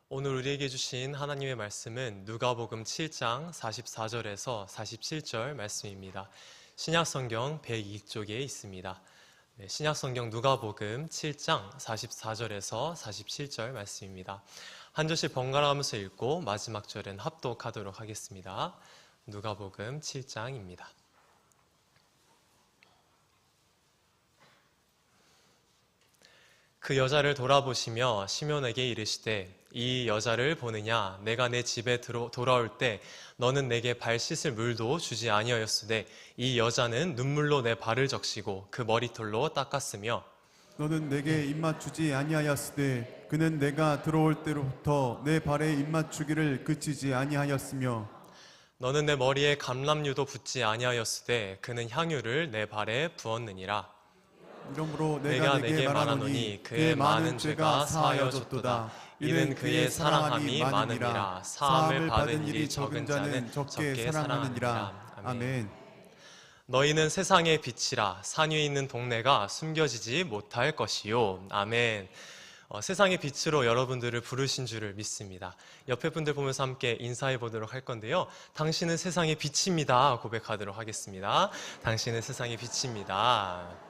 오늘 우리에게 주신 하나님의 말씀은 누가복음 7장 44절에서 47절 말씀입니다. 신약성경 102쪽에 있습니다. 신약성경 누가복음 7장 44절에서 47절 말씀입니다. 한 절씩 번갈아가면서 읽고 마지막 절은 합독하도록 하겠습니다. 누가복음 7장입니다. 그 여자를 돌아보시며 시몬에게 이르시되 이 여자를 보느냐? 내가 내 집에 돌아올 때 너는 내게 발 씻을 물도 주지 아니하였으되 이 여자는 눈물로 내 발을 적시고 그 머리털로 닦았으며 너는 내게 입맛 주지 아니하였으되 그는 내가 들어올 때로부터 내 발에 입맛 주기를 그치지 아니하였으며 너는 내 머리에 감람유도 붓지 아니하였으되 그는 향유를 내 발에 부었느니라. 이러므로 내가 내게 말하노니 그의 많은 죄가 사하여졌도다. 이는 그의 사랑함이 많음이라. 사함을 받은 일이 적은 자는 적게 사랑하느니라. 아멘. 너희는 세상의 빛이라. 산 위에 있는 동네가 숨겨지지 못할 것이요. 아멘. 세상의 빛으로 여러분들을 부르신 줄을 믿습니다. 옆에 분들 보면서 함께 인사해 보도록 할 건데요. 당신은 세상의 빛입니다. 고백하도록 하겠습니다. 당신은 세상의 빛입니다.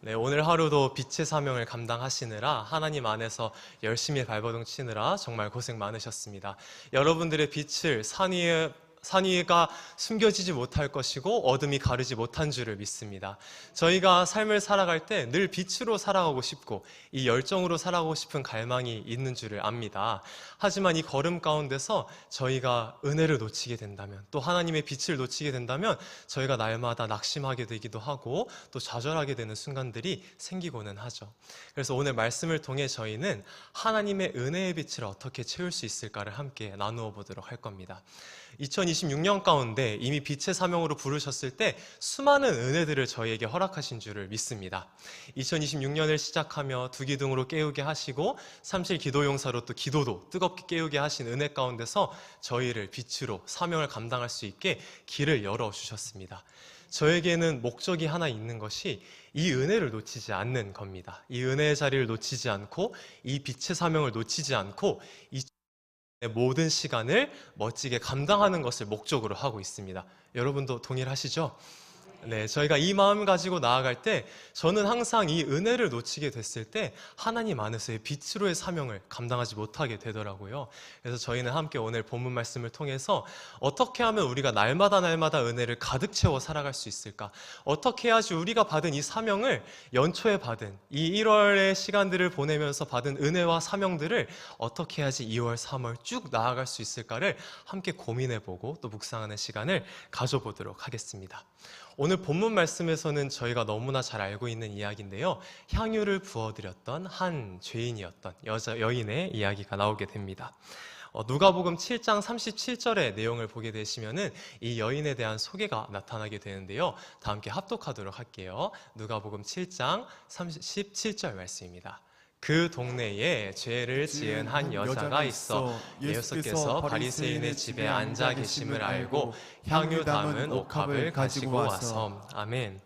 네, 오늘 하루도 빛의 사명을 감당하시느라 하나님 안에서 열심히 발버둥 치느라 정말 고생 많으셨습니다. 여러분들의 빛을 산 위가 숨겨지지 못할 것이고 어둠이 가르지 못한 줄을 믿습니다. 저희가 삶을 살아갈 때 늘 빛으로 살아가고 싶고 이 열정으로 살아가고 싶은 갈망이 있는 줄을 압니다. 하지만 이 걸음 가운데서 저희가 은혜를 놓치게 된다면, 또 하나님의 빛을 놓치게 된다면 저희가 날마다 낙심하게 되기도 하고 또 좌절하게 되는 순간들이 생기고는 하죠. 그래서 오늘 말씀을 통해 저희는 하나님의 은혜의 빛을 어떻게 채울 수 있을까를 함께 나누어 보도록 할 겁니다. 2026년 가운데 이미 빛의 사명으로 부르셨을 때 수많은 은혜들을 저희에게 허락하신 줄을 믿습니다. 2026년을 시작하며 두 기둥으로 깨우게 하시고 삼실 기도용사로 또 기도도 뜨겁게 깨우게 하신 은혜 가운데서 저희를 빛으로 사명을 감당할 수 있게 길을 열어주셨습니다. 저에게는 목적이 하나 있는 것이 이 은혜를 놓치지 않는 겁니다. 이 은혜의 자리를 놓치지 않고 이 빛의 사명을 놓치지 않고 이 모든 시간을 멋지게 감당하는 것을 목적으로 하고 있습니다. 여러분도 동일하시죠? 네, 저희가 이 마음 가지고 나아갈 때 저는 항상 이 은혜를 놓치게 됐을 때 하나님 안에서의 빛으로의 사명을 감당하지 못하게 되더라고요. 그래서 저희는 함께 오늘 본문 말씀을 통해서 어떻게 하면 우리가 날마다 은혜를 가득 채워 살아갈 수 있을까? 어떻게 해야지 우리가 받은 이 사명을 연초에 받은 이 1월의 시간들을 보내면서 받은 은혜와 사명들을 어떻게 해야지 2월, 3월 쭉 나아갈 수 있을까를 함께 고민해보고 또 묵상하는 시간을 가져보도록 하겠습니다. 오늘 본문 말씀에서는 저희가 너무나 잘 알고 있는 이야기인데요. 향유를 부어드렸던 한 죄인이었던 여인의 이야기가 나오게 됩니다. 누가복음 7장 37절의 내용을 보게 되시면은 이 여인에 대한 소개가 나타나게 되는데요. 다 함께 합독하도록 할게요. 누가복음 7장 37절 말씀입니다. 그 동네에 죄를 지은 한 여자가 있어 예수께서 바리새인의 집에 앉아 계심을 알고 향유 담은 옥합을 가지고 와서 아멘.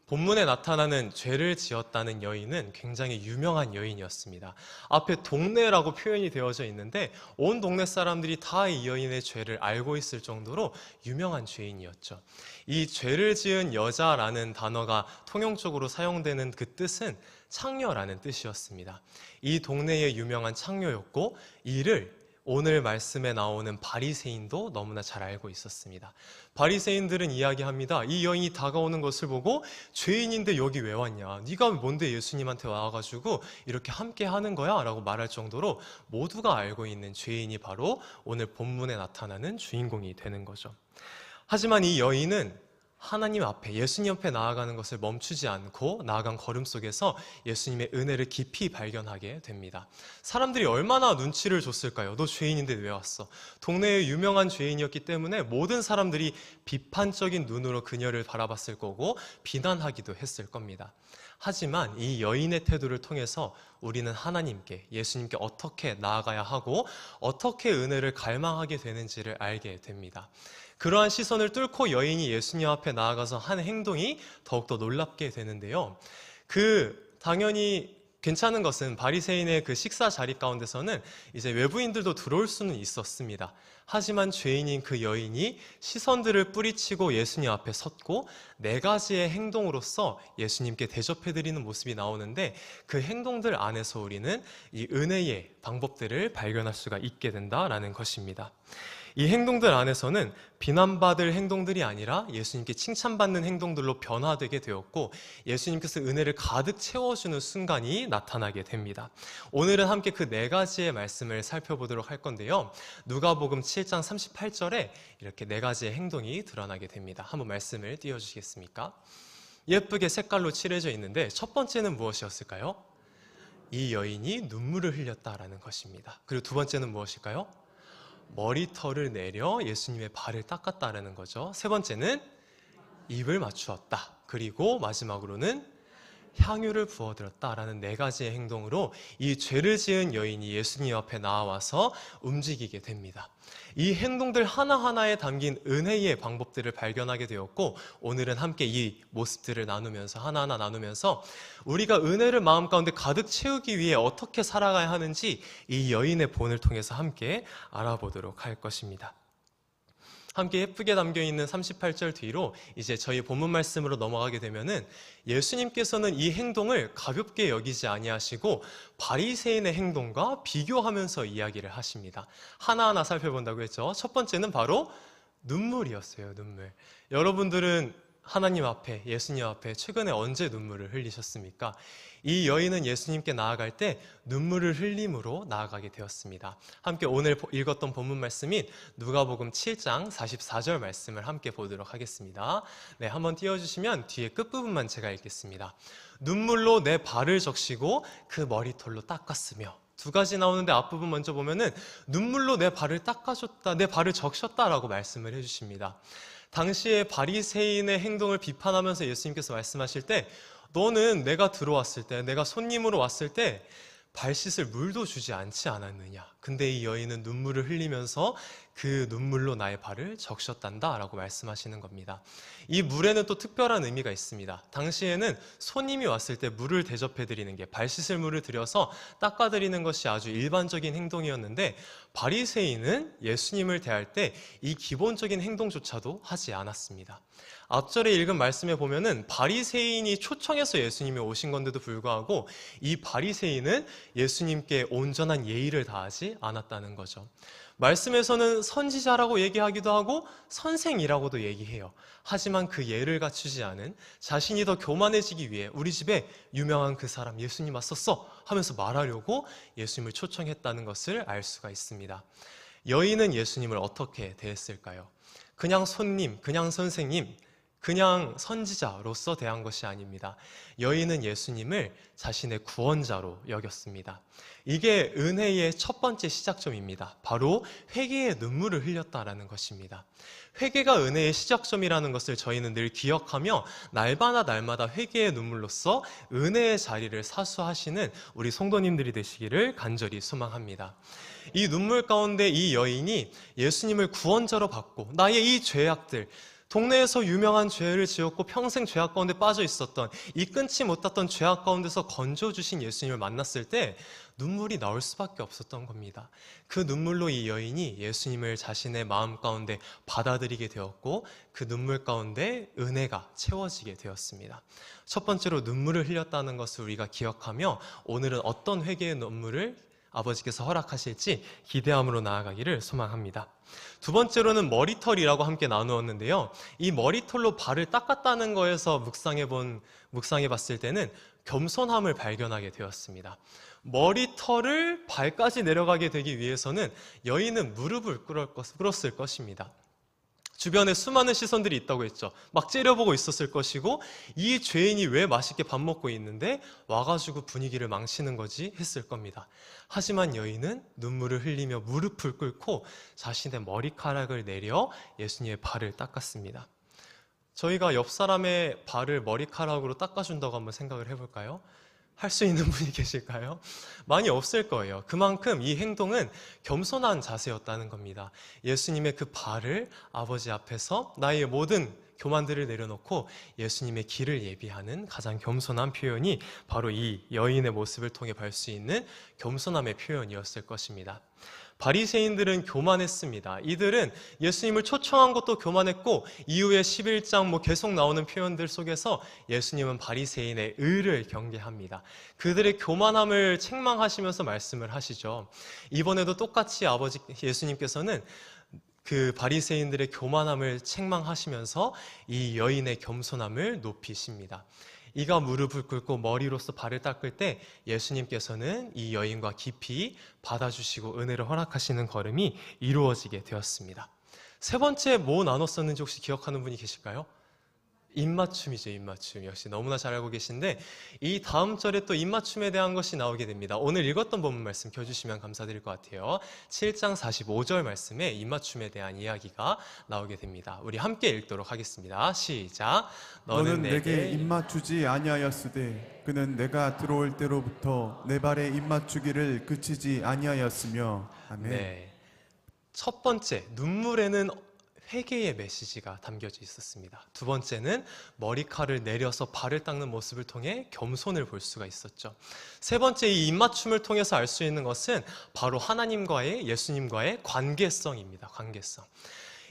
본문에 나타나는 죄를 지었다는 여인은 굉장히 유명한 여인이었습니다. 앞에 동네라고 표현이 되어져 있는데 온 동네 사람들이 다 이 여인의 죄를 알고 있을 정도로 유명한 죄인이었죠. 이 죄를 지은 여자라는 단어가 통용적으로 사용되는 그 뜻은 창녀라는 뜻이었습니다. 이 동네의 유명한 창녀였고 이를 오늘 말씀에 나오는 바리새인도 너무나 잘 알고 있었습니다. 바리새인들은 이야기합니다. 이 여인이 다가오는 것을 보고 죄인인데 여기 왜 왔냐? 네가 뭔데 예수님한테 와가지고 이렇게 함께 하는 거야? 라고 말할 정도로 모두가 알고 있는 죄인이 바로 오늘 본문에 나타나는 주인공이 되는 거죠. 하지만 이 여인은 하나님 앞에, 예수님 앞에 나아가는 것을 멈추지 않고 나아간 걸음 속에서 예수님의 은혜를 깊이 발견하게 됩니다. 사람들이 얼마나 눈치를 줬을까요? 너 죄인인데 왜 왔어? 동네의 유명한 죄인이었기 때문에 모든 사람들이 비판적인 눈으로 그녀를 바라봤을 거고 비난하기도 했을 겁니다. 하지만 이 여인의 태도를 통해서 우리는 하나님께, 예수님께 어떻게 나아가야 하고 어떻게 은혜를 갈망하게 되는지를 알게 됩니다. 그러한 시선을 뚫고 여인이 예수님 앞에 나아가서 한 행동이 더욱더 놀랍게 되는데요. 당연히 괜찮은 것은 바리새인의 그 식사 자리 가운데서는 이제 외부인들도 들어올 수는 있었습니다. 하지만 죄인인 그 여인이 시선들을 뿌리치고 예수님 앞에 섰고 4가지의 행동으로서 예수님께 대접해드리는 모습이 나오는데, 그 행동들 안에서 우리는 이 은혜의 방법들을 발견할 수가 있게 된다라는 것입니다. 이 행동들 안에서는 비난받을 행동들이 아니라 예수님께 칭찬받는 행동들로 변화되게 되었고, 예수님께서 은혜를 가득 채워주는 순간이 나타나게 됩니다. 오늘은 함께 그 4가지의 말씀을 살펴보도록 할 건데요. 누가복음 7장 38절에 이렇게 4가지의 행동이 드러나게 됩니다. 한번 말씀을 띄워주시겠습니까? 예쁘게 색깔로 칠해져 있는데 첫 번째는 무엇이었을까요? 이 여인이 눈물을 흘렸다라는 것입니다. 그리고 두 번째는 무엇일까요? 머리털을 내려 예수님의 발을 닦았다라는 거죠. 세 번째는 입을 맞추었다. 그리고 마지막으로는 향유를 부어드렸다라는 4가지의 행동으로 이 죄를 지은 여인이 예수님 앞에 나와서 움직이게 됩니다. 이 행동들 하나하나에 담긴 은혜의 방법들을 발견하게 되었고, 오늘은 함께 이 모습들을 나누면서 하나하나 나누면서 우리가 은혜를 마음 가운데 가득 채우기 위해 어떻게 살아가야 하는지 이 여인의 본을 통해서 함께 알아보도록 할 것입니다. 함께 예쁘게 담겨있는 38절 뒤로 이제 저희 본문 말씀으로 넘어가게 되면은 예수님께서는 이 행동을 가볍게 여기지 아니하시고 바리새인의 행동과 비교하면서 이야기를 하십니다. 하나하나 살펴본다고 했죠. 첫 번째는 바로 눈물이었어요. 눈물. 여러분들은 하나님 앞에, 예수님 앞에 최근에 언제 눈물을 흘리셨습니까? 이 여인은 예수님께 나아갈 때 눈물을 흘림으로 나아가게 되었습니다. 함께 오늘 읽었던 본문 말씀인 누가복음 7장 44절 말씀을 함께 보도록 하겠습니다. 네, 한번 띄워주시면 뒤에 끝부분만 제가 읽겠습니다. 눈물로 내 발을 적시고 그 머리털로 닦았으며, 2가지 나오는데 앞부분 먼저 보면은 눈물로 내 발을 닦아줬다, 내 발을 적셨다라고 말씀을 해주십니다. 당시에 바리새인의 행동을 비판하면서 예수님께서 말씀하실 때, 너는 내가 들어왔을 때, 내가 손님으로 왔을 때 발 씻을 물도 주지 않지 않았느냐. 근데 이 여인은 눈물을 흘리면서 그 눈물로 나의 발을 적셨단다 라고 말씀하시는 겁니다. 이 물에는 또 특별한 의미가 있습니다. 당시에는 손님이 왔을 때 물을 대접해드리는 게, 발 씻을 물을 들여서 닦아드리는 것이 아주 일반적인 행동이었는데, 바리새인은 예수님을 대할 때 이 기본적인 행동조차도 하지 않았습니다. 앞절에 읽은 말씀에 보면은 바리새인이 초청해서 예수님이 오신 건데도 불구하고 이 바리새인은 예수님께 온전한 예의를 다하지 않았다는 거죠. 말씀에서는 선지자라고 얘기하기도 하고 선생이라고도 얘기해요. 하지만 그 예를 갖추지 않은, 자신이 더 교만해지기 위해 우리 집에 유명한 그 사람 예수님 왔었어 하면서 말하려고 예수님을 초청했다는 것을 알 수가 있습니다. 여인은 예수님을 어떻게 대했을까요? 그냥 손님, 그냥 선생님, 그냥 선지자로서 대한 것이 아닙니다. 여인은 예수님을 자신의 구원자로 여겼습니다. 이게 은혜의 첫 번째 시작점입니다. 바로 회개의 눈물을 흘렸다라는 것입니다. 회개가 은혜의 시작점이라는 것을 저희는 늘 기억하며 날마다 회개의 눈물로써 은혜의 자리를 사수하시는 우리 성도님들이 되시기를 간절히 소망합니다. 이 눈물 가운데 이 여인이 예수님을 구원자로 받고 나의 이 죄악들, 동네에서 유명한 죄를 지었고 평생 죄악 가운데 빠져 있었던, 이 끊지 못했던 죄악 가운데서 건져주신 예수님을 만났을 때 눈물이 나올 수밖에 없었던 겁니다. 그 눈물로 이 여인이 예수님을 자신의 마음 가운데 받아들이게 되었고, 그 눈물 가운데 은혜가 채워지게 되었습니다. 첫 번째로 눈물을 흘렸다는 것을 우리가 기억하며 오늘은 어떤 회개의 눈물을 아버지께서 허락하실지 기대함으로 나아가기를 소망합니다. 두 번째로는 머리털이라고 함께 나누었는데요. 이 머리털로 발을 닦았다는 거에서 묵상해 봤을 때는 겸손함을 발견하게 되었습니다. 머리털을 발까지 내려가게 되기 위해서는 여인은 무릎을 꿇었을 것입니다. 주변에 수많은 시선들이 있다고 했죠. 막 째려보고 있었을 것이고, 이 죄인이 왜 맛있게 밥 먹고 있는데 와가지고 분위기를 망치는 거지 했을 겁니다. 하지만 여인은 눈물을 흘리며 무릎을 꿇고 자신의 머리카락을 내려 예수님의 발을 닦았습니다. 저희가 옆 사람의 발을 머리카락으로 닦아준다고 한번 생각을 해볼까요? 할 수 있는 분이 계실까요? 많이 없을 거예요. 그만큼 이 행동은 겸손한 자세였다는 겁니다. 예수님의 그 발을 아버지 앞에서 나의 모든 교만들을 내려놓고 예수님의 길을 예비하는 가장 겸손한 표현이 바로 이 여인의 모습을 통해 볼 수 있는 겸손함의 표현이었을 것입니다. 바리새인들은 교만했습니다. 이들은 예수님을 초청한 것도 교만했고 이후에 11장 계속 나오는 표현들 속에서 예수님은 바리새인의 의를 경계합니다. 그들의 교만함을 책망하시면서 말씀을 하시죠. 이번에도 똑같이 아버지 예수님께서는 그 바리새인들의 교만함을 책망하시면서 이 여인의 겸손함을 높이십니다. 이가 무릎을 꿇고 머리로서 발을 닦을 때 예수님께서는 이 여인과 깊이 받아주시고 은혜를 허락하시는 걸음이 이루어지게 되었습니다. 세 번째 뭐 나눴었는지 혹시 기억하는 분이 계실까요? 입맞춤이죠. 입맞춤. 역시 너무나 잘 알고 계신데 이 다음 절에 또 입맞춤에 대한 것이 나오게 됩니다. 오늘 읽었던 본문 말씀 켜주시면 감사드릴 것 같아요. 7장 45절 말씀에 입맞춤에 대한 이야기가 나오게 됩니다. 우리 함께 읽도록 하겠습니다. 시작. 너는 내게 입맞추지 아니하였으되 그는 내가 들어올 때로부터 내 발에 입맞추기를 그치지 아니하였으며. 아멘. 네. 첫 번째, 눈물에는 회개의 메시지가 담겨져 있었습니다. 두 번째는 머리칼을 내려서 발을 닦는 모습을 통해 겸손을 볼 수가 있었죠. 세 번째, 이 입맞춤을 통해서 알 수 있는 것은 바로 하나님과의, 예수님과의 관계성입니다. 관계성.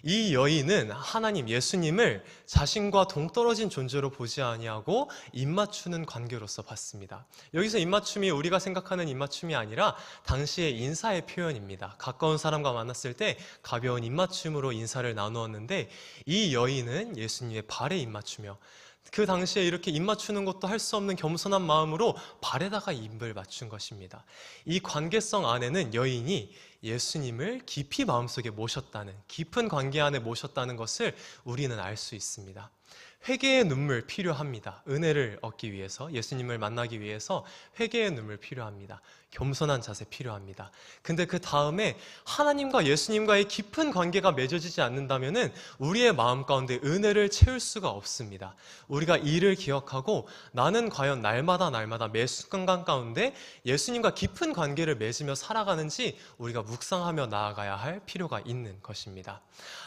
이 여인은 하나님 예수님을 자신과 동떨어진 존재로 보지 아니하고 입맞추는 관계로서 봤습니다. 여기서 입맞춤이 우리가 생각하는 입맞춤이 아니라 당시의 인사의 표현입니다. 가까운 사람과 만났을 때 가벼운 입맞춤으로 인사를 나누었는데 이 여인은 예수님의 발에 입맞추며 그 당시에 이렇게 입 맞추는 것도 할 수 없는 겸손한 마음으로 발에다가 입을 맞춘 것입니다. 이 관계성 안에는 여인이 예수님을 깊이 마음속에 모셨다는, 깊은 관계 안에 모셨다는 것을 우리는 알 수 있습니다. 회개의 눈물 필요합니다. 은혜를 얻기 위해서, 예수님을 만나기 위해서 회개의 눈물 필요합니다. 겸손한 자세 필요합니다. 근데 그 다음에 하나님과 예수님과의 깊은 관계가 맺어지지 않는다면은 우리의 마음 가운데 은혜를 채울 수가 없습니다. 우리가 이를 기억하고 나는 과연 날마다 매 순간 가운데 예수님과 깊은 관계를 맺으며 살아가는지 우리가 묵상하며 나아가야 할 필요가 있는 것입니다.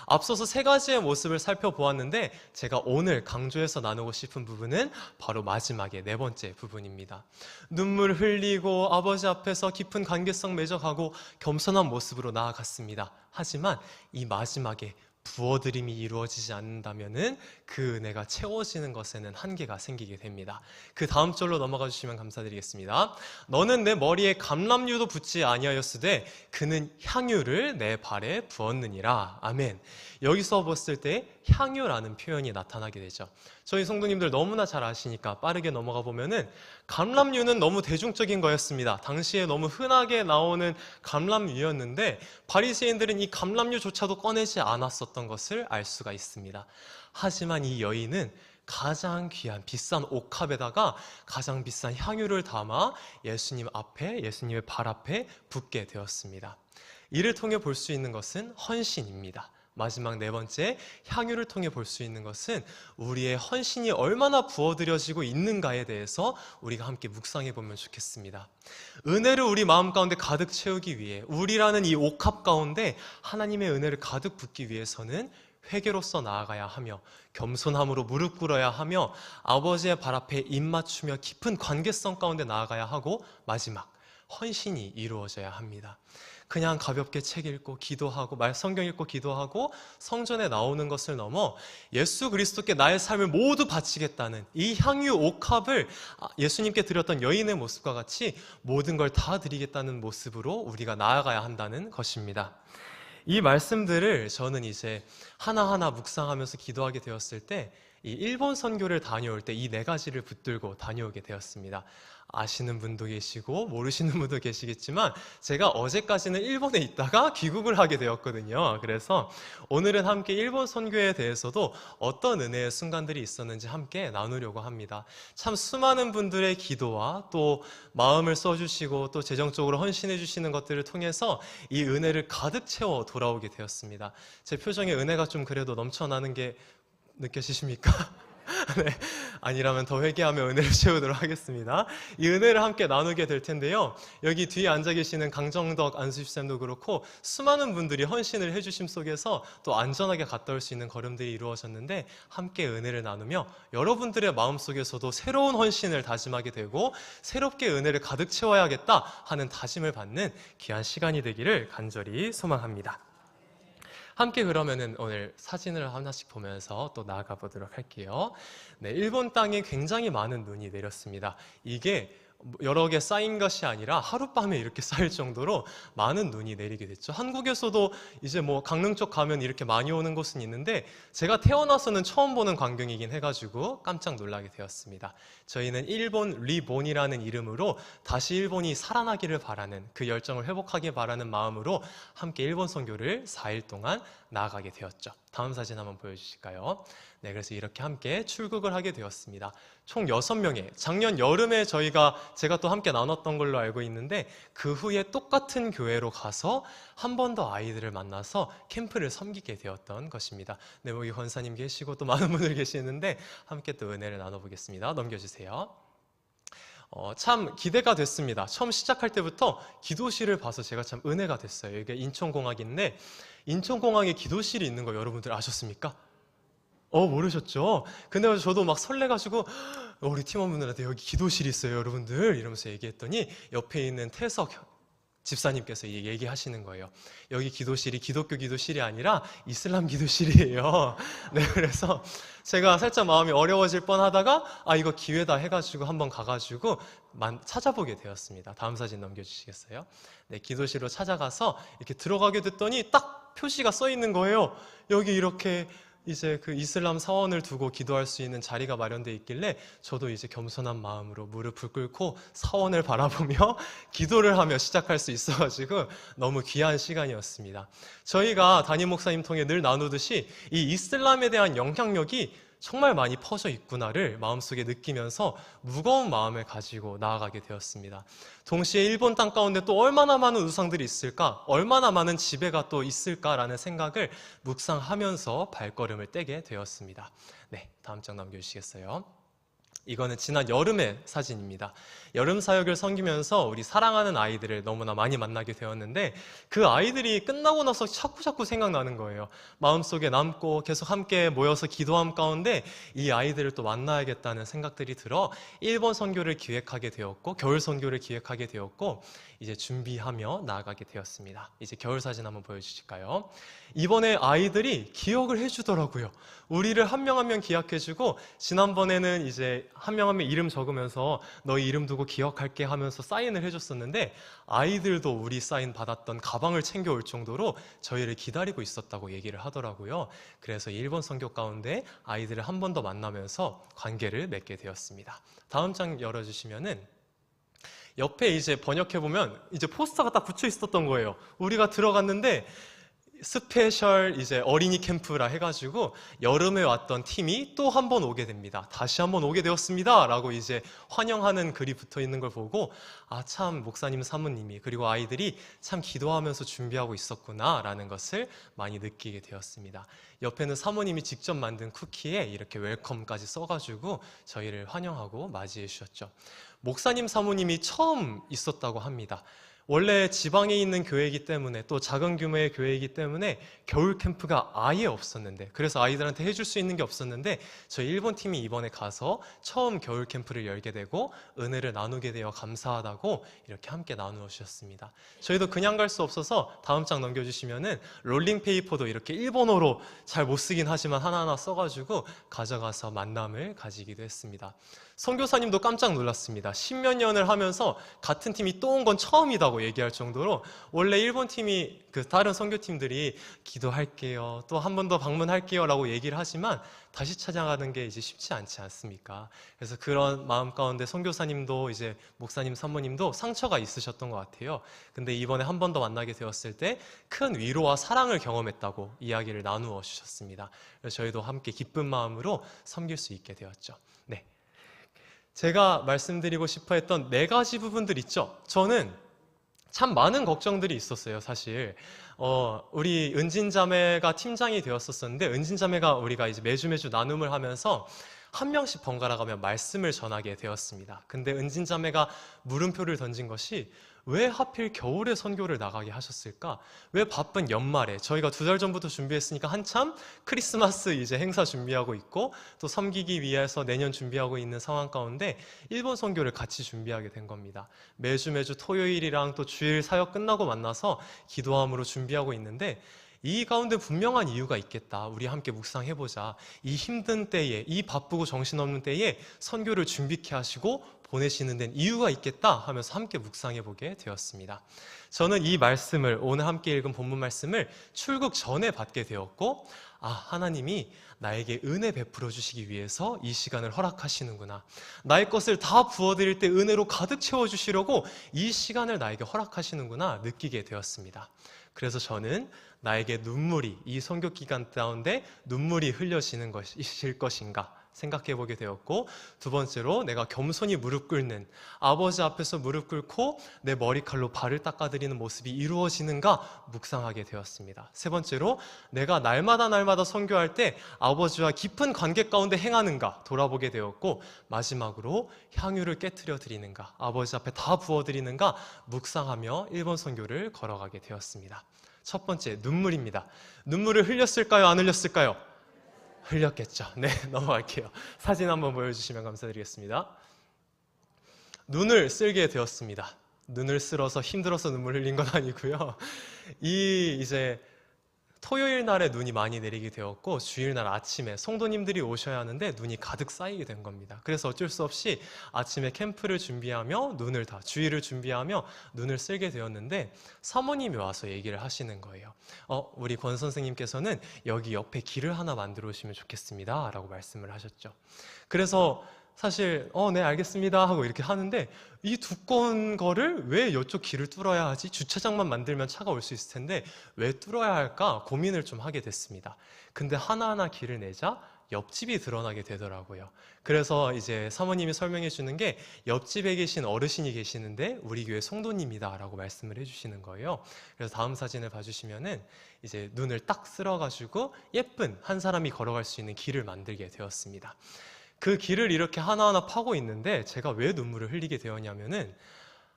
앞서서 세 가지의 모습을 살펴보았는데 제가 오늘 강조해서 나누고 싶은 부분은 바로 마지막에 네 번째 부분입니다. 눈물 흘리고 아버지 앞에서 깊은 관계성 맺어가고 겸손한 모습으로 나아갔습니다. 하지만 이 마지막에 부어드림이 이루어지지 않는다면은 그 은혜가 채워지는 것에는 한계가 생기게 됩니다. 그 다음 절로 넘어가 주시면 감사드리겠습니다. 너는 내 머리에 감람유도 붓지 아니하였으되 그는 향유를 내 발에 부었느니라. 아멘. 여기서 봤을 때 향유라는 표현이 나타나게 되죠. 저희 성도님들 너무나 잘 아시니까 빠르게 넘어가 보면은 감람유는 너무 대중적인 거였습니다. 당시에 너무 흔하게 나오는 감람유였는데 바리새인들은 이 감람유조차도 꺼내지 않았었던 것을 알 수가 있습니다. 하지만 이 여인은 가장 귀한 비싼 옥합에다가 가장 비싼 향유를 담아 예수님 앞에, 예수님의 발 앞에 붓게 되었습니다. 이를 통해 볼 수 있는 것은 헌신입니다. 마지막 네 번째, 향유를 통해 볼 수 있는 것은 우리의 헌신이 얼마나 부어들여지고 있는가에 대해서 우리가 함께 묵상해 보면 좋겠습니다. 은혜를 우리 마음 가운데 가득 채우기 위해, 우리라는 이 옥합 가운데 하나님의 은혜를 가득 붓기 위해서는 회개로서 나아가야 하며 겸손함으로 무릎 꿇어야 하며 아버지의 발 앞에 입 맞추며 깊은 관계성 가운데 나아가야 하고 마지막, 헌신이 이루어져야 합니다. 그냥 가볍게 책 읽고 기도하고 성경 읽고 기도하고 성전에 나오는 것을 넘어 예수 그리스도께 나의 삶을 모두 바치겠다는 이 향유 옥합을 예수님께 드렸던 여인의 모습과 같이 모든 걸 다 드리겠다는 모습으로 우리가 나아가야 한다는 것입니다. 이 말씀들을 저는 이제 하나하나 묵상하면서 기도하게 되었을 때 이 일본 선교를 다녀올 때 이 네 가지를 붙들고 다녀오게 되었습니다. 아시는 분도 계시고 모르시는 분도 계시겠지만 제가 어제까지는 일본에 있다가 귀국을 하게 되었거든요. 그래서 오늘은 함께 일본 선교에 대해서도 어떤 은혜의 순간들이 있었는지 함께 나누려고 합니다. 참 수많은 분들의 기도와 또 마음을 써주시고 또 재정적으로 헌신해 주시는 것들을 통해서 이 은혜를 가득 채워 돌아오게 되었습니다. 제 표정에 은혜가 좀 그래도 넘쳐나는 게 느껴지십니까? 네. 아니라면 더 회개하며 은혜를 채우도록 하겠습니다. 이 은혜를 함께 나누게 될 텐데요. 여기 뒤에 앉아 계시는 강정덕 안수집사님도 그렇고 수많은 분들이 헌신을 해주심 속에서 또 안전하게 갔다 올 수 있는 걸음들이 이루어졌는데 함께 은혜를 나누며 여러분들의 마음속에서도 새로운 헌신을 다짐하게 되고 새롭게 은혜를 가득 채워야겠다 하는 다짐을 받는 귀한 시간이 되기를 간절히 소망합니다. 함께 그러면은 오늘 사진을 하나씩 보면서 또 나아가 보도록 할게요. 네, 일본 땅에 굉장히 많은 눈이 내렸습니다. 이게 여러 개 쌓인 것이 아니라 하룻밤에 이렇게 쌓일 정도로 많은 눈이 내리게 됐죠. 한국에서도 이제 뭐 강릉 쪽 가면 이렇게 많이 오는 곳은 있는데 제가 태어나서는 처음 보는 광경이긴 해가지고 깜짝 놀라게 되었습니다. 저희는 일본 리본이라는 이름으로 다시 일본이 살아나기를 바라는 그 열정을 회복하길 바라는 마음으로 함께 일본 선교를 4일 동안 나아가게 되었죠. 다음 사진 한번 보여주실까요? 네, 그래서 이렇게 함께 출국을 하게 되었습니다. 총 6명의 작년 여름에 제가 또 함께 나눴던 걸로 알고 있는데 그 후에 똑같은 교회로 가서 한 번 더 아이들을 만나서 캠프를 섬기게 되었던 것입니다. 네, 여기 권사님 계시고 또 많은 분들 계시는데 함께 또 은혜를 나눠보겠습니다. 넘겨주세요. 참 기대가 됐습니다. 처음 시작할 때부터 기도실을 봐서 제가 참 은혜가 됐어요. 이게 인천공학인데 인천공항에 기도실이 있는 거 여러분들 아셨습니까? 모르셨죠? 근데 저도 막 설레가지고 우리 팀원분들한테 여기 기도실이 있어요 여러분들 이러면서 얘기했더니 옆에 있는 태석 집사님께서 얘기하시는 거예요. 여기 기도실이 기독교 기도실이 아니라 이슬람 기도실이에요. 네, 그래서 제가 살짝 마음이 어려워질 뻔하다가 이거 기회다 해가지고 한번 가가지고 찾아보게 되었습니다. 다음 사진 넘겨주시겠어요? 네, 기도실로 찾아가서 이렇게 들어가게 됐더니 딱 표시가 써 있는 거예요. 여기 이렇게 이제 그 이슬람 사원을 두고 기도할 수 있는 자리가 마련되어 있길래 저도 이제 겸손한 마음으로 무릎을 꿇고 사원을 바라보며 기도를 하며 시작할 수 있어가지고 너무 귀한 시간이었습니다. 저희가 담임 목사님 통해 늘 나누듯이 이 이슬람에 대한 영향력이 정말 많이 퍼져 있구나를 마음속에 느끼면서 무거운 마음을 가지고 나아가게 되었습니다. 동시에 일본 땅 가운데 또 얼마나 많은 우상들이 있을까? 얼마나 많은 지배가 또 있을까라는 생각을 묵상하면서 발걸음을 떼게 되었습니다. 네, 다음 장 넘겨주시겠어요? 이거는 지난 여름의 사진입니다. 여름 사역을 섬기면서 우리 사랑하는 아이들을 너무나 많이 만나게 되었는데 그 아이들이 끝나고 나서 자꾸 생각나는 거예요. 마음속에 남고 계속 함께 모여서 기도함 가운데 이 아이들을 또 만나야겠다는 생각들이 들어 일본 선교를 기획하게 되었고 겨울 선교를 기획하게 되었고 이제 준비하며 나아가게 되었습니다. 이제 겨울 사진 한번 보여주실까요? 이번에 아이들이 기억을 해주더라고요. 우리를 한 명 한 명 기억해주고 지난번에는 이제 한 명 한 명 이름 적으면서 너희 이름 두고 기억할게 하면서 사인을 해줬었는데 아이들도 우리 사인 받았던 가방을 챙겨올 정도로 저희를 기다리고 있었다고 얘기를 하더라고요. 그래서 일본 선교 가운데 아이들을 한 번 더 만나면서 관계를 맺게 되었습니다. 다음 장 열어주시면은 옆에 이제 번역해보면 이제 포스터가 딱 붙여 있었던 거예요. 우리가 들어갔는데 스페셜 이제 어린이 캠프라 해가지고 여름에 왔던 팀이 또 한 번 오게 됩니다. 다시 한 번 오게 되었습니다. 라고 이제 환영하는 글이 붙어 있는 걸 보고 참 목사님 사모님이 그리고 아이들이 참 기도하면서 준비하고 있었구나 라는 것을 많이 느끼게 되었습니다. 옆에는 사모님이 직접 만든 쿠키에 이렇게 웰컴까지 써가지고 저희를 환영하고 맞이해 주셨죠. 목사님 사모님이 처음 있었다고 합니다. 원래 지방에 있는 교회이기 때문에 또 작은 규모의 교회이기 때문에 겨울 캠프가 아예 없었는데 그래서 아이들한테 해줄 수 있는 게 없었는데 저희 일본 팀이 이번에 가서 처음 겨울 캠프를 열게 되고 은혜를 나누게 되어 감사하다고 이렇게 함께 나누어 주셨습니다. 저희도 그냥 갈 수 없어서 다음 장 넘겨주시면은 롤링 페이퍼도 이렇게 일본어로 잘 못 쓰긴 하지만 하나하나 써가지고 가져가서 만남을 가지기도 했습니다. 선교사님도 깜짝 놀랐습니다. 10몇 년을 하면서 같은 팀이 또 온 건 처음이라고 얘기할 정도로 원래 일본 팀이 다른 선교팀들이 기도할게요. 또 한 번 더 방문할게요. 라고 얘기를 하지만 다시 찾아가는 게 이제 쉽지 않지 않습니까? 그래서 그런 마음 가운데 선교사님도 이제 목사님, 사모님도 상처가 있으셨던 것 같아요. 근데 이번에 한 번 더 만나게 되었을 때 큰 위로와 사랑을 경험했다고 이야기를 나누어 주셨습니다. 그래서 저희도 함께 기쁜 마음으로 섬길 수 있게 되었죠. 네. 제가 말씀드리고 싶어 했던 4가지 부분들 있죠? 저는 참 많은 걱정들이 있었어요, 사실. 우리 은진자매가 팀장이 되었었는데, 은진자매가 우리가 이제 매주 나눔을 하면서 한 명씩 번갈아 가며 말씀을 전하게 되었습니다. 근데 은진자매가 물음표를 던진 것이 왜 하필 겨울에 선교를 나가게 하셨을까? 왜 바쁜 연말에 저희가 2달 전부터 준비했으니까 한참 크리스마스 이제 행사 준비하고 있고 또 섬기기 위해서 내년 준비하고 있는 상황 가운데 일본 선교를 같이 준비하게 된 겁니다. 매주 토요일이랑 또 주일 사역 끝나고 만나서 기도함으로 준비하고 있는데 이 가운데 분명한 이유가 있겠다. 우리 함께 묵상해보자. 이 힘든 때에, 이 바쁘고 정신없는 때에 선교를 준비케 하시고 보내시는 데는 이유가 있겠다 하면서 함께 묵상해보게 되었습니다. 저는 이 말씀을, 오늘 함께 읽은 본문 말씀을 출국 전에 받게 되었고, 하나님이 나에게 은혜 베풀어 주시기 위해서 이 시간을 허락하시는구나. 나의 것을 다 부어드릴 때 은혜로 가득 채워주시려고 이 시간을 나에게 허락하시는구나 느끼게 되었습니다. 그래서 저는 나에게 눈물이, 이 선교 기간 가운데 눈물이 흘려지는 것일 것인가 생각해 보게 되었고, 두 번째로 내가 겸손히 무릎 꿇는, 아버지 앞에서 무릎 꿇고 내 머리칼로 발을 닦아드리는 모습이 이루어지는가 묵상하게 되었습니다. 세 번째로 내가 날마다 선교할 때 아버지와 깊은 관계 가운데 행하는가 돌아보게 되었고, 마지막으로 향유를 깨트려 드리는가, 아버지 앞에 다 부어드리는가 묵상하며 일본 선교를 걸어가게 되었습니다. 첫 번째, 눈물입니다. 눈물을 흘렸을까요? 안 흘렸을까요? 흘렸겠죠. 네, 넘어갈게요. 사진 한번 보여주시면 감사드리겠습니다. 눈을 쓸게 되었습니다. 눈을 쓸어서 힘들어서 눈물 흘린 건 아니고요. 이제 토요일 날에 눈이 많이 내리게 되었고, 주일날 아침에 성도님들이 오셔야 하는데 눈이 가득 쌓이게 된 겁니다. 그래서 어쩔 수 없이 아침에 캠프를 준비하며 주일을 준비하며 눈을 쓸게 되었는데, 사모님이 와서 얘기를 하시는 거예요. 우리 권 선생님께서는 여기 옆에 길을 하나 만들어 오시면 좋겠습니다 라고 말씀을 하셨죠. 그래서 사실 네 알겠습니다 하고 이렇게 하는데, 이 두꺼운 거를 왜 이쪽 길을 뚫어야 하지? 주차장만 만들면 차가 올 수 있을 텐데 왜 뚫어야 할까 고민을 좀 하게 됐습니다. 근데 하나하나 길을 내자 옆집이 드러나게 되더라고요. 그래서 이제 사모님이 설명해 주는 게, 옆집에 계신 어르신이 계시는데 우리 교회 성도님이다 라고 말씀을 해주시는 거예요. 그래서 다음 사진을 봐주시면은 이제 눈을 딱 쓸어가지고 예쁜 한 사람이 걸어갈 수 있는 길을 만들게 되었습니다. 그 길을 이렇게 하나하나 파고 있는데 제가 왜 눈물을 흘리게 되었냐면은,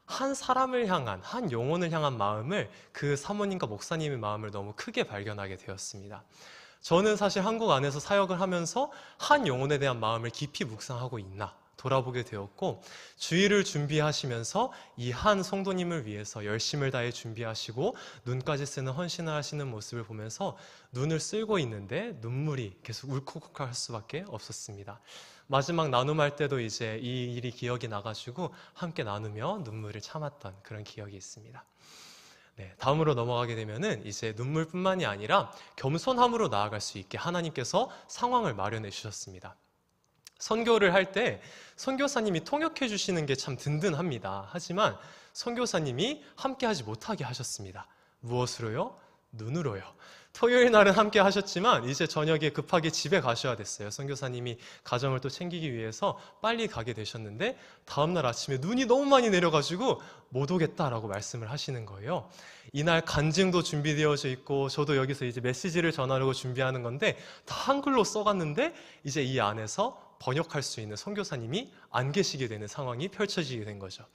한 사람을 향한, 한 영혼을 향한 마음을, 그 사모님과 목사님의 마음을 너무 크게 발견하게 되었습니다. 저는 사실 한국 안에서 사역을 하면서 한 영혼에 대한 마음을 깊이 묵상하고 있나 돌아보게 되었고, 주일을 준비하시면서 이 한 성도님을 위해서 열심을 다해 준비하시고 눈까지 쓰는 헌신을 하시는 모습을 보면서 눈을 쓸고 있는데 눈물이 계속 울컥할 수밖에 없었습니다. 마지막 나눔할 때도 이제 이 일이 기억이 나가지고 함께 나누며 눈물을 참았던 그런 기억이 있습니다. 네, 다음으로 넘어가게 되면은 이제 눈물뿐만이 아니라 겸손함으로 나아갈 수 있게 하나님께서 상황을 마련해 주셨습니다. 선교를 할 때 선교사님이 통역해 주시는 게 참 든든합니다. 하지만 선교사님이 함께 하지 못하게 하셨습니다. 무엇으로요? 눈으로요. 토요일 날은 함께 하셨지만 이제 저녁에 급하게 집에 가셔야 됐어요. 선교사님이 가정을 또 챙기기 위해서 빨리 가게 되셨는데, 다음날 아침에 눈이 너무 많이 내려가지고 못 오겠다라고 말씀을 하시는 거예요. 이날 간증도 준비되어져 있고 저도 여기서 이제 메시지를 전하려고 준비하는 건데 다 한글로 써갔는데, 이제 이 안에서 번역할 수 있는 선교사님이 안 계시게 되는 상황이 펼쳐지게 된 거죠.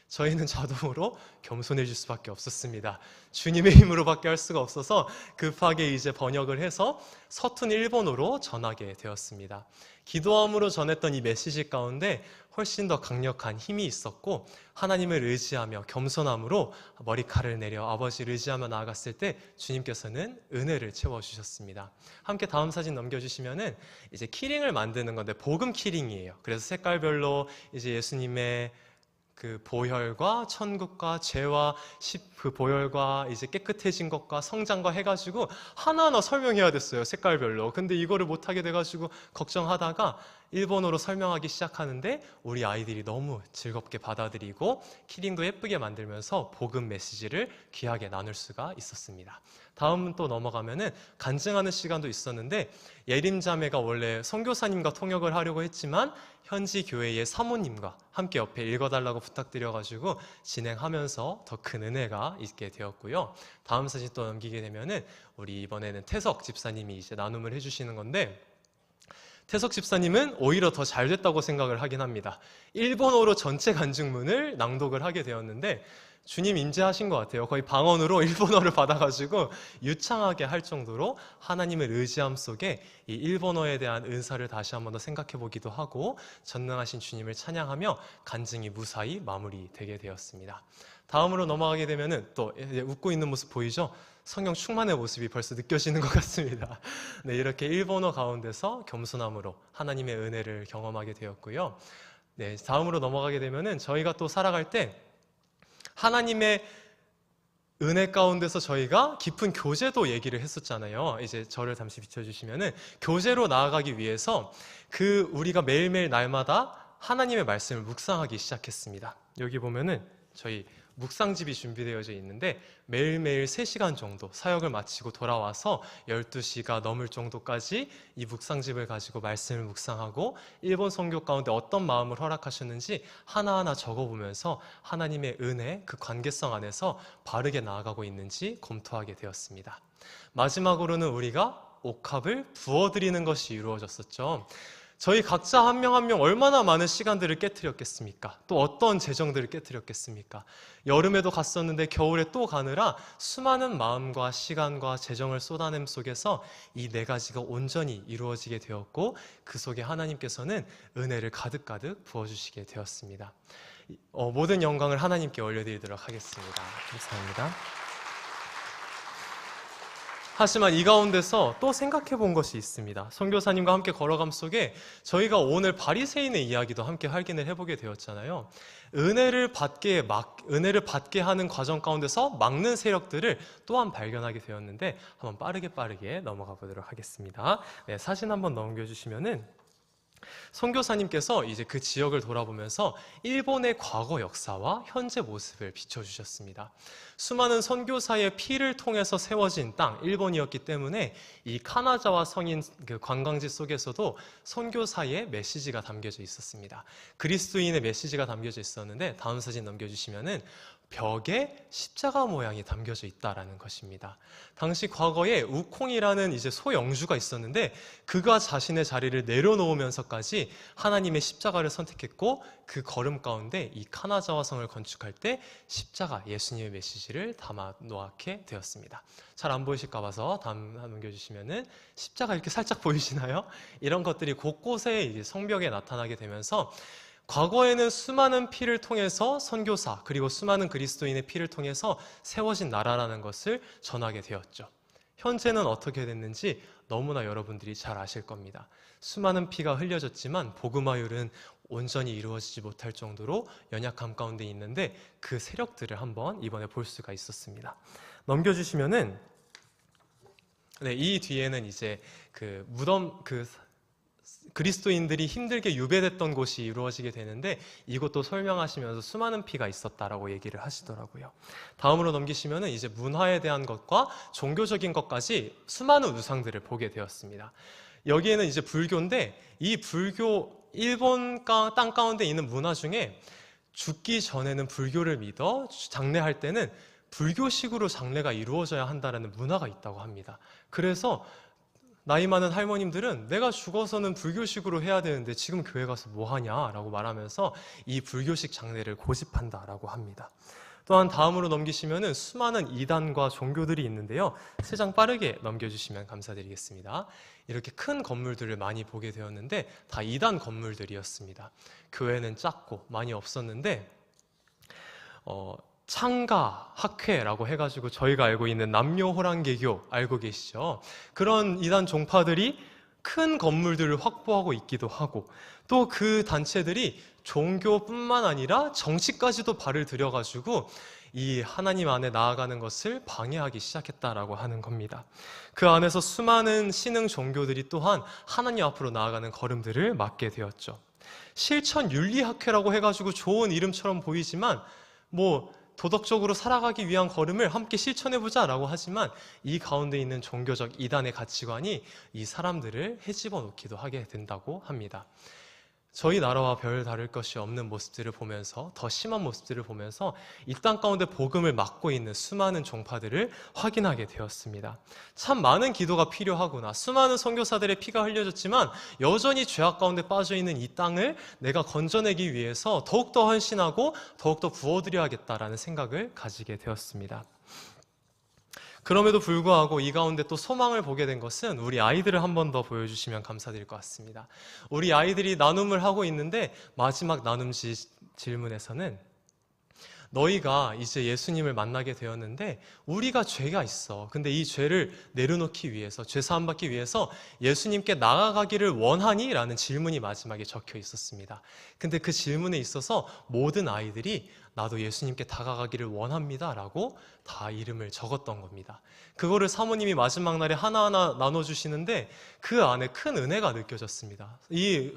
저희는 자동으로 겸손해질 수밖에 없었습니다. 주님의 힘으로밖에 할 수가 없어서 급하게 이제 번역을 해서 서툰 일본어로 전하게 되었습니다. 기도함으로 전했던 이 메시지 가운데 훨씬 더 강력한 힘이 있었고, 하나님을 의지하며 겸손함으로 머리칼을 내려 아버지를 의지하며 나아갔을 때 주님께서는 은혜를 채워주셨습니다. 함께 다음 사진 넘겨주시면은 이제 키링을 만드는 건데 복음 키링이에요. 그래서 색깔별로 이제 예수님의 그 보혈과 천국과 죄와 그 보혈과 이제 깨끗해진 것과 성장과 해가지고 하나하나 설명해야 됐어요. 색깔별로. 근데 이거를 못하게 돼가지고 걱정하다가 일본어로 설명하기 시작하는데 우리 아이들이 너무 즐겁게 받아들이고 키링도 예쁘게 만들면서 복음 메시지를 귀하게 나눌 수가 있었습니다. 다음 또 넘어가면은 간증하는 시간도 있었는데, 예림자매가 원래 선교사님과 통역을 하려고 했지만 현지 교회의 사모님과 함께 옆에 읽어달라고 부탁드려가지고 진행하면서 더 큰 은혜가 있게 되었고요. 다음 사진 또 넘기게 되면은 우리 이번에는 태석 집사님이 이제 나눔을 해주시는 건데, 태석 집사님은 오히려 더 잘 됐다고 생각을 하긴 합니다. 일본어로 전체 간증문을 낭독을 하게 되었는데 주님 임재하신 것 같아요. 거의 방언으로 일본어를 받아가지고 유창하게 할 정도로 하나님의 의지함 속에 이 일본어에 대한 은사를 다시 한번 더 생각해 보기도 하고 전능하신 주님을 찬양하며 간증이 무사히 마무리되게 되었습니다. 다음으로 넘어가게 되면은 또 웃고 있는 모습 보이죠? 성령 충만의 모습이 벌써 느껴지는 것 같습니다. 네, 이렇게 일본어 가운데서 겸손함으로 하나님의 은혜를 경험하게 되었고요. 네, 다음으로 넘어가게 되면은 저희가 또 살아갈 때 하나님의 은혜 가운데서 저희가 깊은 교제도 얘기를 했었잖아요. 이제 저를 잠시 비춰주시면은 교제로 나아가기 위해서 우리가 매일매일 날마다 하나님의 말씀을 묵상하기 시작했습니다. 여기 보면은 저희 묵상집이 준비되어져 있는데 매일매일 3시간 정도 사역을 마치고 돌아와서 12시가 넘을 정도까지 이 묵상집을 가지고 말씀을 묵상하고 일본 선교 가운데 어떤 마음을 허락하셨는지 하나하나 적어보면서 하나님의 은혜, 그 관계성 안에서 바르게 나아가고 있는지 검토하게 되었습니다. 마지막으로는 우리가 옥합을 부어드리는 것이 이루어졌었죠. 저희 각자 한 명 한 명 얼마나 많은 시간들을 깨트렸겠습니까? 또 어떤 재정들을 깨트렸겠습니까? 여름에도 갔었는데 겨울에 또 가느라 수많은 마음과 시간과 재정을 쏟아냄 속에서 이 4가지가 온전히 이루어지게 되었고 그 속에 하나님께서는 은혜를 가득가득 부어주시게 되었습니다. 모든 영광을 하나님께 올려드리도록 하겠습니다. 감사합니다. 하지만 이 가운데서 또 생각해 본 것이 있습니다. 선교사님과 함께 걸어감 속에 저희가 오늘 바리새인의 이야기도 함께 확인을 해보게 되었잖아요. 은혜를 받게 하는 과정 가운데서 막는 세력들을 또한 발견하게 되었는데 한번 빠르게 넘어가 보도록 하겠습니다. 네, 사진 한번 넘겨주시면은 선교사님께서 이제 그 지역을 돌아보면서 일본의 과거 역사와 현재 모습을 비춰주셨습니다. 수많은 선교사의 피를 통해서 세워진 땅, 일본이었기 때문에 이 카나자와 성인 그 관광지 속에서도 선교사의 메시지가 담겨져 있었습니다. 그리스도인의 메시지가 담겨져 있었는데 다음 사진 넘겨주시면은 벽에 십자가 모양이 담겨져 있다라는 것입니다. 당시 과거에 우콩이라는 이제 소영주가 있었는데 그가 자신의 자리를 내려놓으면서까지 하나님의 십자가를 선택했고 그 걸음 가운데 이 카나자와 성을 건축할 때 십자가 예수님의 메시지를 담아 놓게 되었습니다. 잘 안 보이실까 봐서 다음 넘겨주시면은 십자가 이렇게 살짝 보이시나요? 이런 것들이 곳곳에 이제 성벽에 나타나게 되면서 과거에는 수많은 피를 통해서 선교사 그리고 수많은 그리스도인의 피를 통해서 세워진 나라라는 것을 전하게 되었죠. 현재는 어떻게 됐는지 너무나 여러분들이 잘 아실 겁니다. 수많은 피가 흘려졌지만 복음화율은 온전히 이루어지지 못할 정도로 연약함 가운데 있는데 그 세력들을 한번 이번에 볼 수가 있었습니다. 넘겨주시면은 네, 이 뒤에는 이제 그 무덤 그리스도인들이 힘들게 유배됐던 곳이 이루어지게 되는데 이것도 설명하시면서 수많은 피가 있었다라고 얘기를 하시더라고요. 다음으로 넘기시면은 이제 문화에 대한 것과 종교적인 것까지 수많은 우상들을 보게 되었습니다. 여기에는 이제 불교인데 이 불교 일본 땅 가운데 있는 문화 중에 죽기 전에는 불교를 믿어 장례할 때는 불교식으로 장례가 이루어져야 한다는 문화가 있다고 합니다. 그래서 나이 많은 할머님들은 내가 죽어서는 불교식으로 해야 되는데 지금 교회 가서 뭐 하냐라고 말하면서 이 불교식 장례를 고집한다라고 합니다. 또한 다음으로 넘기시면은 수많은 이단과 종교들이 있는데요. 3장 빠르게 넘겨주시면 감사드리겠습니다. 이렇게 큰 건물들을 많이 보게 되었는데 다 이단 건물들이었습니다. 교회는 작고 많이 없었는데 창가 학회라고 해가지고 저희가 알고 있는 남녀호랑개교 알고 계시죠? 그런 이단 종파들이 큰 건물들을 확보하고 있기도 하고 또 그 단체들이 종교뿐만 아니라 정치까지도 발을 들여가지고 이 하나님 안에 나아가는 것을 방해하기 시작했다라고 하는 겁니다. 그 안에서 수많은 신흥 종교들이 또한 하나님 앞으로 나아가는 걸음들을 막게 되었죠. 실천윤리학회라고 해가지고 좋은 이름처럼 보이지만 도덕적으로 살아가기 위한 걸음을 함께 실천해보자 라고 하지만 이 가운데 있는 종교적 이단의 가치관이 이 사람들을 헤집어 놓기도 하게 된다고 합니다. 저희 나라와 별 다를 것이 없는 모습들을 보면서, 더 심한 모습들을 보면서 이 땅 가운데 복음을 맡고 있는 수많은 종파들을 확인하게 되었습니다. 참 많은 기도가 필요하구나. 수많은 선교사들의 피가 흘려졌지만 여전히 죄악 가운데 빠져 있는 이 땅을 내가 건져내기 위해서 더욱더 헌신하고 더욱더 부어드려야겠다라는 생각을 가지게 되었습니다. 그럼에도 불구하고 이 가운데 또 소망을 보게 된 것은 우리 아이들을 한 번 더 보여주시면 감사드릴 것 같습니다. 우리 아이들이 나눔을 하고 있는데 마지막 나눔 질문에서는 너희가 이제 예수님을 만나게 되었는데 우리가 죄가 있어. 근데 이 죄를 내려놓기 위해서, 죄 사함 받기 위해서 예수님께 나아가기를 원하니? 라는 질문이 마지막에 적혀 있었습니다. 근데 그 질문에 있어서 모든 아이들이 나도 예수님께 다가가기를 원합니다 라고 다 이름을 적었던 겁니다. 그거를 사모님이 마지막 날에 하나하나 나눠주시는데 그 안에 큰 은혜가 느껴졌습니다. 이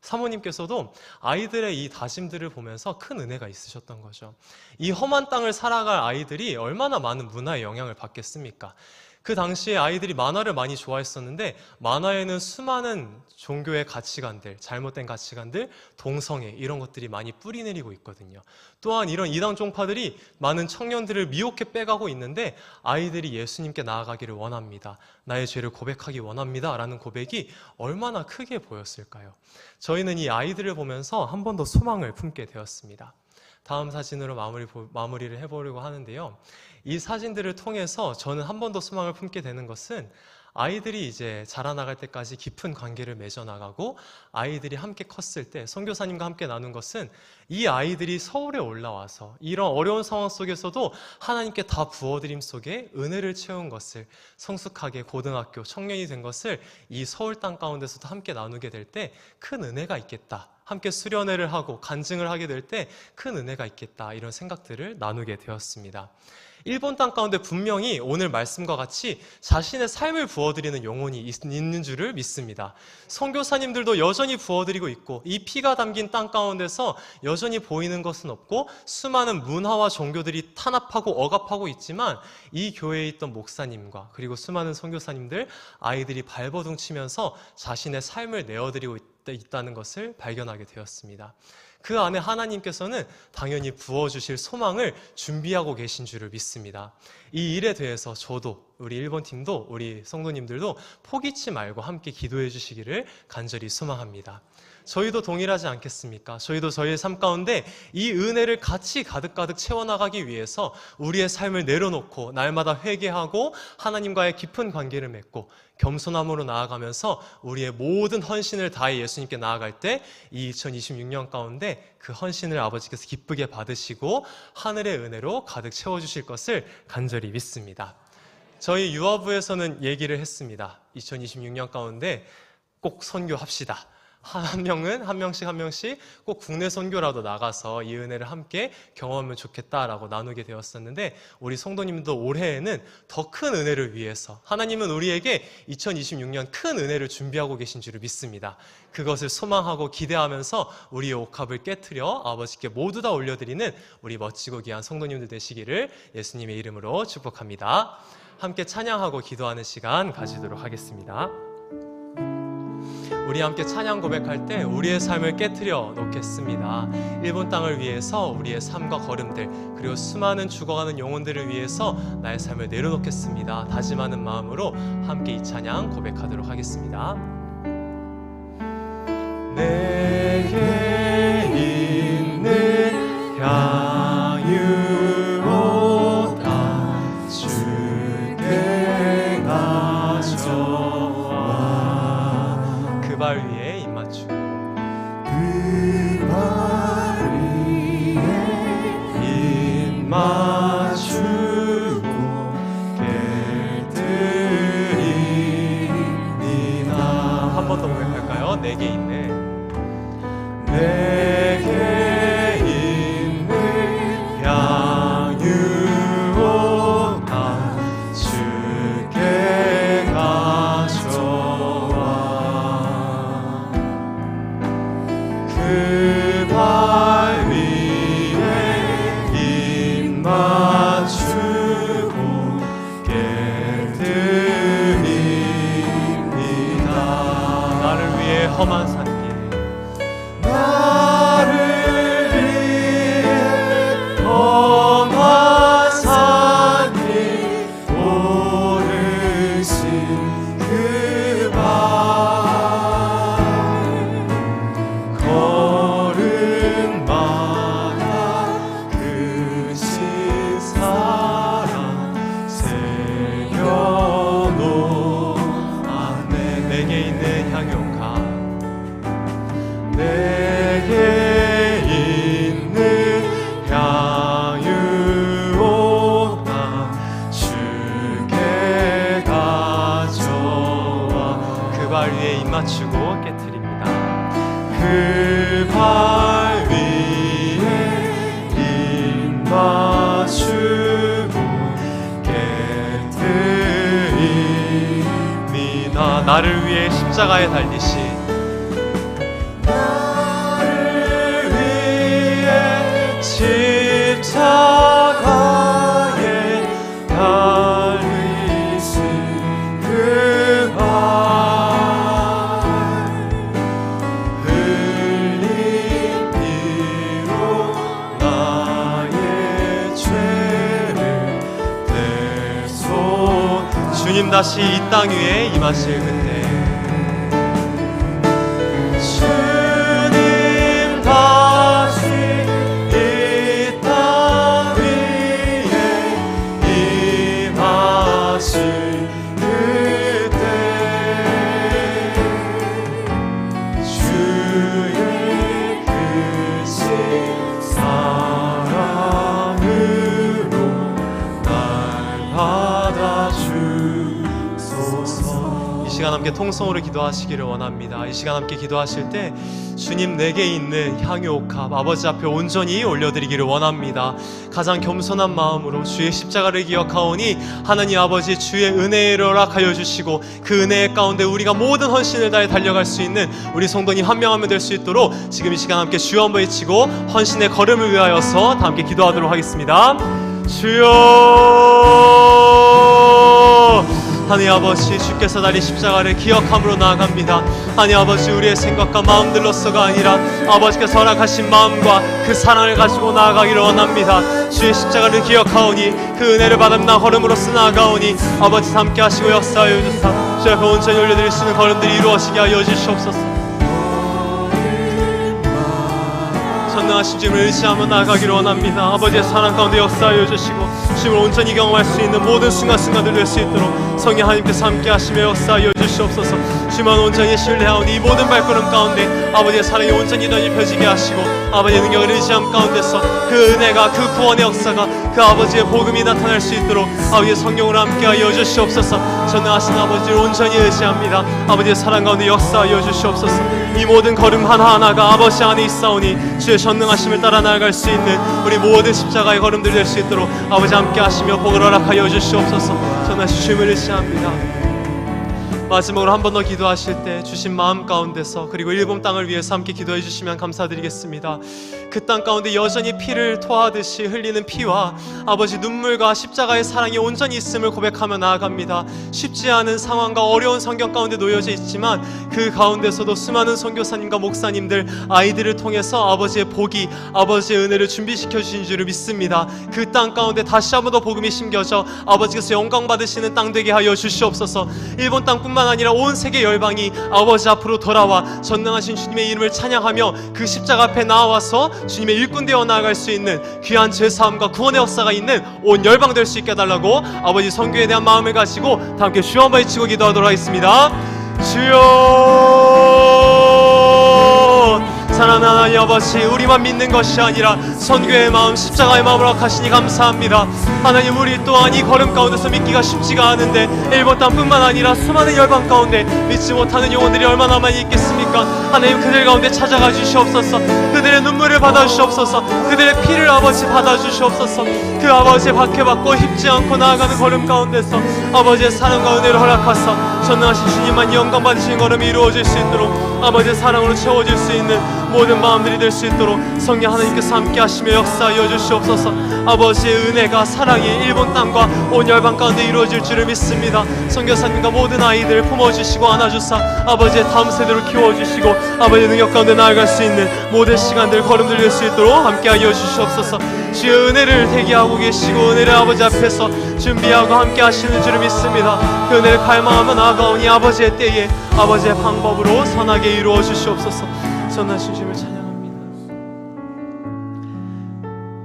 사모님께서도 아이들의 이 다짐들을 보면서 큰 은혜가 있으셨던 거죠. 이 험한 땅을 살아갈 아이들이 얼마나 많은 문화의 영향을 받겠습니까? 그 당시에 아이들이 만화를 많이 좋아했었는데 만화에는 수많은 종교의 가치관들, 잘못된 가치관들, 동성애 이런 것들이 많이 뿌리내리고 있거든요. 또한 이런 이단 종파들이 많은 청년들을 미혹해 빼가고 있는데 아이들이 예수님께 나아가기를 원합니다. 나의 죄를 고백하기 원합니다. 라는 고백이 얼마나 크게 보였을까요? 저희는 이 아이들을 보면서 한 번 더 소망을 품게 되었습니다. 다음 사진으로 마무리를 해보려고 하는데요. 이 사진들을 통해서 저는 한 번 더 소망을 품게 되는 것은 아이들이 이제 자라나갈 때까지 깊은 관계를 맺어나가고 아이들이 함께 컸을 때 선교사님과 함께 나눈 것은 이 아이들이 서울에 올라와서 이런 어려운 상황 속에서도 하나님께 다 부어드림 속에 은혜를 채운 것을 성숙하게 고등학교 청년이 된 것을 이 서울 땅 가운데서도 함께 나누게 될 때 큰 은혜가 있겠다. 함께 수련회를 하고 간증을 하게 될 때 큰 은혜가 있겠다 이런 생각들을 나누게 되었습니다. 일본 땅 가운데 분명히 오늘 말씀과 같이 자신의 삶을 부어드리는 영혼이 있는 줄을 믿습니다. 선교사님들도 여전히 부어드리고 있고 이 피가 담긴 땅 가운데서 여전히 보이는 것은 없고 수많은 문화와 종교들이 탄압하고 억압하고 있지만 이 교회에 있던 목사님과 그리고 수많은 선교사님들 아이들이 발버둥 치면서 자신의 삶을 내어드리고 있다는 것을 발견하게 되었습니다. 그 안에 하나님께서는 당연히 부어주실 소망을 준비하고 계신 줄을 믿습니다. 이 일에 대해서 저도 우리 일본 팀도 우리 성도님들도 포기치 말고 함께 기도해 주시기를 간절히 소망합니다. 저희도 동일하지 않겠습니까? 저희도 저희의 삶 가운데 이 은혜를 같이 가득가득 채워나가기 위해서 우리의 삶을 내려놓고 날마다 회개하고 하나님과의 깊은 관계를 맺고 겸손함으로 나아가면서 우리의 모든 헌신을 다해 예수님께 나아갈 때 이 2026년 가운데 그 헌신을 아버지께서 기쁘게 받으시고 하늘의 은혜로 가득 채워주실 것을 간절히 믿습니다. 저희 유아부에서는 얘기를 했습니다. 2026년 가운데 꼭 선교합시다. 한 명씩 꼭 국내 선교라도 나가서 이 은혜를 함께 경험하면 좋겠다라고 나누게 되었었는데 우리 성도님도 올해에는 더 큰 은혜를 위해서 하나님은 우리에게 2026년 큰 은혜를 준비하고 계신 줄을 믿습니다. 그것을 소망하고 기대하면서 우리의 옥합을 깨트려 아버지께 모두 다 올려드리는 우리 멋지고 귀한 성도님들 되시기를 예수님의 이름으로 축복합니다. 함께 찬양하고 기도하는 시간 가지도록 하겠습니다. 우리 함께 찬양 고백할 때 우리의 삶을 깨트려 놓겠습니다. 일본 땅을 위해서 우리의 삶과 걸음들 그리고 수많은 죽어가는 영혼들을 위해서 나의 삶을 내려놓겠습니다. 다짐하는 마음으로 함께 이 찬양 고백하도록 하겠습니다. 내게 있는 향유로다 주께 가져와 그 발 위에 입 맞추고 그 발 위에 입 맞추고 깨뜨리니라. 한 번 더 고백할까요? 내게 있는 향유로다 주께 가져와 그 발 위에 입 맞추고 깨뜨립니다. 나를 위해 험한 산길 나를 위해 십자가에 달리신 십자가에 달리신 그 발, 흘린 피로 나의 죄를 대속. 주님 다시 이 땅 위에 임하실 그때, 주님 다시 이 시간 함께 통성으로 기도하시기를 원합니다. 이 시간 함께 기도하실 때 주님 내게 있는 향유 옥합 아버지 앞에 온전히 올려드리기를 원합니다. 가장 겸손한 마음으로 주의 십자가를 기억하오니 하나님 아버지 주의 은혜를 허락하여 주시고 그 은혜 가운데 우리가 모든 헌신을 다해 달려갈 수 있는 우리 성도님 한 명 한 명 될 수 있도록 지금 이 시간 함께 주여 한번 외치고 헌신의 걸음을 위하여서 다 함께 기도하도록 하겠습니다. 주여, 하나님 아버지 주께서 달린 십자가를 기억함으로 나아갑니다. 하나님 아버지 우리의 생각과 마음들로서가 아니라 아버지께서 허락하신 마음과 그 사랑을 가지고 나아가기를 원합니다. 주의 십자가를 기억하오니 그 은혜를 받음나 걸음으로써 나아가오니 아버지 함께 하시고 역사하여 주사 주 앞에 온전히 올려드릴 수 있는 걸음들이 이루어지게 하여 주시옵소서. 전능하신 주님을 의지하며 나아가기를 원합니다. 아버지의 사랑 가운데 역사하여 주시고 주님을 온전히 경험할 수 있는 모든 순간순간들 될 수 있도록 성령 하나님께서 함께 하시며 역사하여 주시옵소서. 주만 온전히 신뢰하오니 이 모든 발걸음 가운데 아버지의 사랑이 온전히 덧입혀지게 하시고 아버지의 능력을 의지함 가운데서 그 은혜가 그 구원의 역사가 그 아버지의 복음이 나타날 수 있도록 아버지의 성령으로 함께하여 주시옵소서. 전능하신 아버지를 온전히 의지합니다. 아버지의 사랑 가운데 역사하여 주시옵소서. 이 모든 걸음 하나하나가 아버지 안에 있사오니 주의 전능하심을 따라 나아갈 수 있는 우리 모든 십자가의 걸음들 될 수 있도록 아버지 함께 하시며 복을 허락하여 주시옵소서. 전능하신 주님을 의지합니다. 마지막으로 한 번 더 기도하실 때 주신 마음 가운데서 그리고 일본 땅을 위해서 함께 기도해 주시면 감사드리겠습니다. 그 땅 가운데 여전히 피를 토하듯이 흘리는 피와 아버지 눈물과 십자가의 사랑이 온전히 있음을 고백하며 나아갑니다. 쉽지 않은 상황과 어려운 환경 가운데 놓여져 있지만 그 가운데서도 수많은 선교사님과 목사님들 아이들을 통해서 아버지의 복이 아버지의 은혜를 준비시켜 주신 줄을 믿습니다. 그 땅 가운데 다시 한 번 더 복음이 심겨져 아버지께서 영광 받으시는 땅 되게 하여 주시옵소서. 일본 땅뿐만 아니라 온 세계 열방이 아버지 앞으로 돌아와 전능하신 주님의 이름을 찬양하며 그 십자가 앞에 나와서 주님의 일꾼 되어 나아갈 수 있는 귀한 제사함과 구원의 역사가 있는 온 열방 될 수 있게 해달라고 아버지 선교에 대한 마음을 가지고 다 함께 주여 한번 외치고 기도하도록 하겠습니다. 주여, 사랑하는 하나님 아버지, 우리만 믿는 것이 아니라 선교의 마음, 십자가의 마음으로 하시니 감사합니다. 하나님, 우리 또한 이 걸음 가운데서 믿기가 쉽지가 않은데 일본 땅뿐만 아니라 수많은 열방 가운데 믿지 못하는 영혼들이 얼마나 많이 있겠습니까? 하나님, 그들 가운데 찾아가 주시옵소서. 그들의 눈물을 받아 주시옵소서. 그들의 피를 아버지 받아 주시옵소서. 그 아버지의 박해받고 쉽지 않고 나아가는 걸음 가운데서 아버지의 사랑과 은혜를 허락하사 전능하신 주님만 영광 받으신 걸음이 이루어질 수 있도록 아버지의 사랑으로 채워질 수 있는 모든 마음들이 될 수 있도록 성령 하나님께서 함께 하시며 역사하여 주시옵소서. 아버지의 은혜가 사랑이 일본 땅과 온 열방 가운데 이루어질 줄을 믿습니다. 선교사님과 모든 아이들을 품어주시고 안아주사 아버지의 다음 세대를 키워주시고 아버지의 능력 가운데 나아갈 수 있는 모든 시간들 걸음들 될 수 있도록 함께하여 주시옵소서. 주의 은혜를 대기하고 계시고 은혜를 아버지 앞에서 준비하고 함께 하시는 줄을 믿습니다. 그 은혜를 갈망하며 나아가오니 아버지의 때에 아버지의 방법으로 선하게 이루어 주시옵소서. 선하신 주님을 찬양합니다.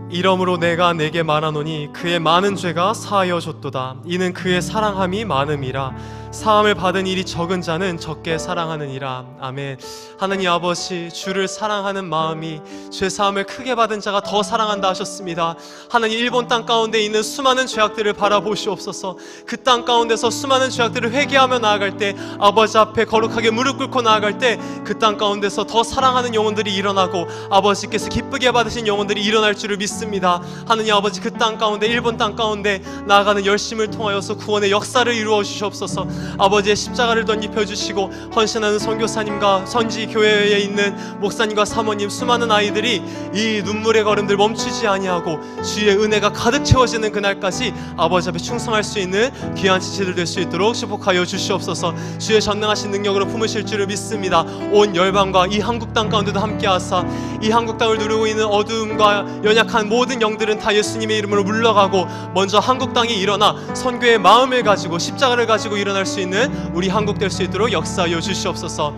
이러므로 내가 내게 말하노니 그의 많은 죄가 사하여 줬도다. 이는 그의 사랑함이 많음이라. 사함을 받은 일이 적은 자는 적게 사랑하느니라. 아멘. 하나님 아버지, 주를 사랑하는 마음이 죄 사함을 크게 받은 자가 더 사랑한다 하셨습니다. 하나님, 일본 땅 가운데 있는 수많은 죄악들을 바라보시옵소서. 그 땅 가운데서 수많은 죄악들을 회개하며 나아갈 때 아버지 앞에 거룩하게 무릎 꿇고 나아갈 때 그 땅 가운데서 더 사랑하는 영혼들이 일어나고 아버지께서 기쁘게 받으신 영혼들이 일어날 줄을 믿습니다. 하나님 아버지, 그 땅 가운데 일본 땅 가운데 나아가는 열심을 통하여서 구원의 역사를 이루어 주시옵소서. 아버지의 십자가를 덧입혀 주시고 헌신하는 선교사님과 선지 교회에 있는 목사님과 사모님, 수많은 아이들이 이 눈물의 걸음들 멈추지 아니하고 주의 은혜가 가득 채워지는 그날까지 아버지 앞에 충성할 수 있는 귀한 지체들 될 수 있도록 축복하여 주시옵소서. 주의 전능하신 능력으로 품으실 줄을 믿습니다. 온 열방과 이 한국 땅 가운데도 함께 하사 이 한국 땅을 누르고 있는 어두움과 연약한 모든 영들은 다 예수님의 이름으로 물러가고 먼저 한국 땅이 일어나 선교의 마음을 가지고 십자가를 가지고 일어날 수 있는 우리 한국 될 수 있도록 역사하여 주시옵소서.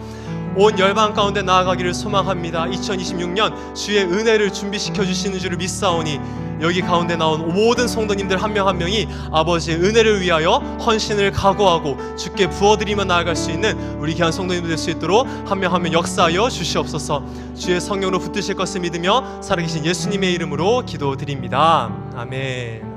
온 열방 가운데 나아가기를 소망합니다. 2026년 주의 은혜를 준비시켜 주시는 줄을 믿사오니 여기 가운데 나온 모든 성도님들 한 명 한 명이 아버지의 은혜를 위하여 헌신을 각오하고 주께 부어드리며 나아갈 수 있는 우리 귀한 성도님들 될 수 있도록 한 명 한 명 역사하여 주시옵소서. 주의 성령으로 붙드실 것을 믿으며 살아계신 예수님의 이름으로 기도드립니다. 아멘.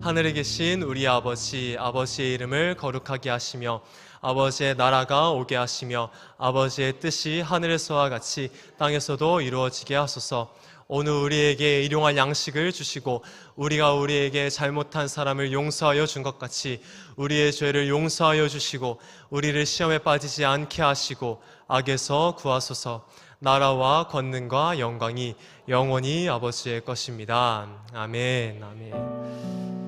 하늘에 계신 우리 아버지, 아버지의 이름을 거룩하게 하시며 아버지의 나라가 오게 하시며 아버지의 뜻이 하늘에서와 같이 땅에서도 이루어지게 하소서. 오늘 우리에게 일용할 양식을 주시고 우리가 우리에게 잘못한 사람을 용서하여 준 것 같이 우리의 죄를 용서하여 주시고 우리를 시험에 빠지지 않게 하시고 악에서 구하소서. 나라와 권능과 영광이 영원히 아버지의 것입니다. 아멘. 아멘.